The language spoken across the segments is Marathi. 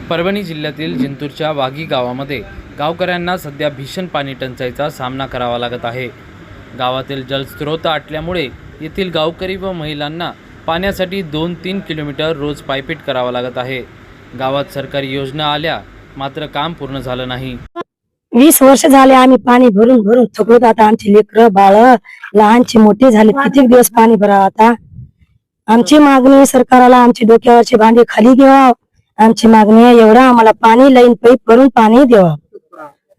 परभणी जिल्ह्यातील जिंतूरच्या वाघी गावामध्ये गावकऱ्यांना सध्या भीषण पाणी टंचाईचा सामना करावा लागत आहे। गावातील जलस्रोत आटल्यामुळे येथील गावकरी व महिलांना पाण्यासाठी 2-3 किलोमीटर रोज पायपीट करावा लागत आहे। गावात सरकारी योजना आल्या मात्र काम पूर्ण झालं नाही। 20 वर्ष झाले आम्ही पाणी भरून भरून थकलो। आता आमची लेकरं बाळ लहानची मोठी झाली, किती दिवस पाणी भरावं। आता आमची मागणी सरकारला आमची डोक्यावरची भांडी खाली घ्यावा। आमची मागणी आहे एवढा आम्हाला पाणी लाईन पाईप भरून पाणी द्यावा।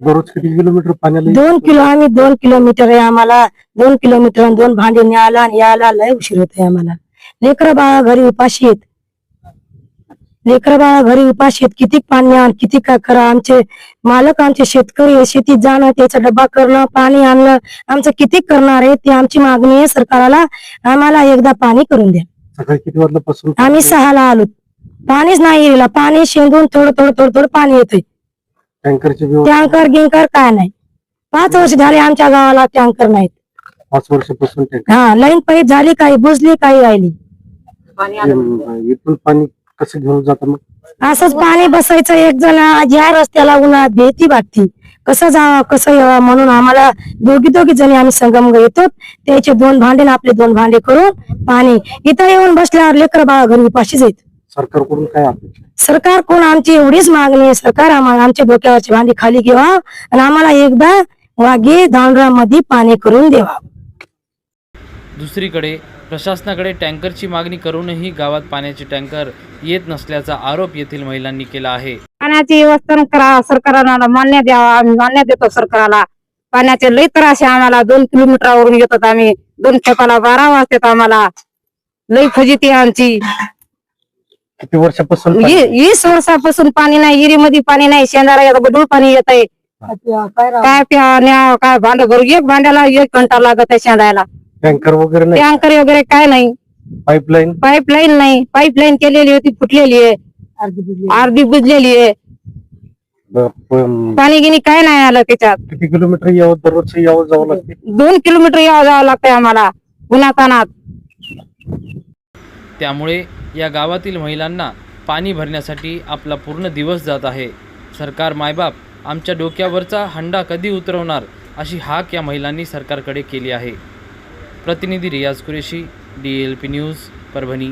दररोज किती किलोमीटर पाण्याला 2 किलो आम्ही 2 किलोमीटर आहे आम्हाला 2 किलोमीटर 2 भांडी न्यायला आणि यायला लय उशीर होते आम्हाला। लेकरं बाळा घरी उपाशी आहेत, लेकरं बाळा घरी उपाशी आहेत। किती पाणी आण किती काय करा। आमचे मालक आमचे शेतकरी शेतीत जाणं त्याचा डब्बा करणं पाणी आणलं आमचं किती करणार आहे। ती आमची मागणी आहे सरकारला आम्हाला एकदा पाणी करून द्या। सकाळी किती वाजल्यापासून आम्ही 6ला आलो, पाणीच नाही येईल। पाणी शेंदून थोडं थोडं थोडं थोडं पाणी येतंय। टँकरची टँकर गिंकर काय नाही। 5 वर्ष झाले आमच्या गावाला टँकर नाहीत। 5 वर्षापासून हा लाईन पाईप झाली काही बुजली काही राहिली। इथून पाणी कसं घेऊन जातं मग? असंच पाणी बसायचं। एक जण या रस्त्याला उन्हात भीती वाटती कसं जावं कसं यावं म्हणून आम्हाला दोघी जणी आम्ही संगम येतो। त्याचे 2 भांडे आपले 2 भांडे करून पाणी इथं येऊन बसल्यावर लेकर बाळा घरी उपाशीच आहेत। सरकारकडून काय अपेक्षा? सरकार कोण आमची एवढीच मागणी आहे सरकार आम्हाला आमच्या डोक्यावरची भांडी खाली घ्यावा आणि आम्हाला एकदा वाघी धांडरामध्ये पाणी करून द्यावा। दुसरीकडे प्रशासनाकडे टँकरची मागणी करूनही गावात पाण्याचे टँकर येत नसल्याचा आरोप येथील महिलांनी केला आहे। पाण्याची व्यवस्था करा सरकारला मान्य द्यावा। आम्ही मान्य देतो सरकारला। पाण्याचे लई त्रास आहे आम्हाला। 2 किलोमीटरवरून येतात आम्ही 2 खेपाला 12 वाजतात आम्हाला। लई फजिती आमची। किती वर्षापासून 20 वर्षापासून पाणी नाही, विहिरीमध्ये पाणी नाही, शेंदाला गढूळ पाणी येत आहे। काय प्या काय भांड भरू एक भांड्याला 1 घंटा लागत आहे शेंदायला। टँकर वगैरे नाही, टँकर वगैरे काय नाही, पाईपलाईन नाही। पाईपलाईन केलेली होती फुटलेली आहे, अर्धी बुजलेली आहे। पाणी गिनी काय नाही आलं त्याच्यात। किती किलोमीटर यावं दररोज यावं जावं लागते? 2 किलोमीटर यावं जावं लागतंय आम्हाला उन्हातानात। त्यामुळे या गावातील महिलांना पाणी भरण्यासाठी आपला पूर्ण दिवस जात आहे। सरकार मायबाप आमच्या डोक्यावरचा हंडा कधी उतरवणार अशी हाक या महिलांनी सरकारकडे केली आहे। प्रतिनिधी रियाज कुरेशी, DLP न्यूज, परभणी।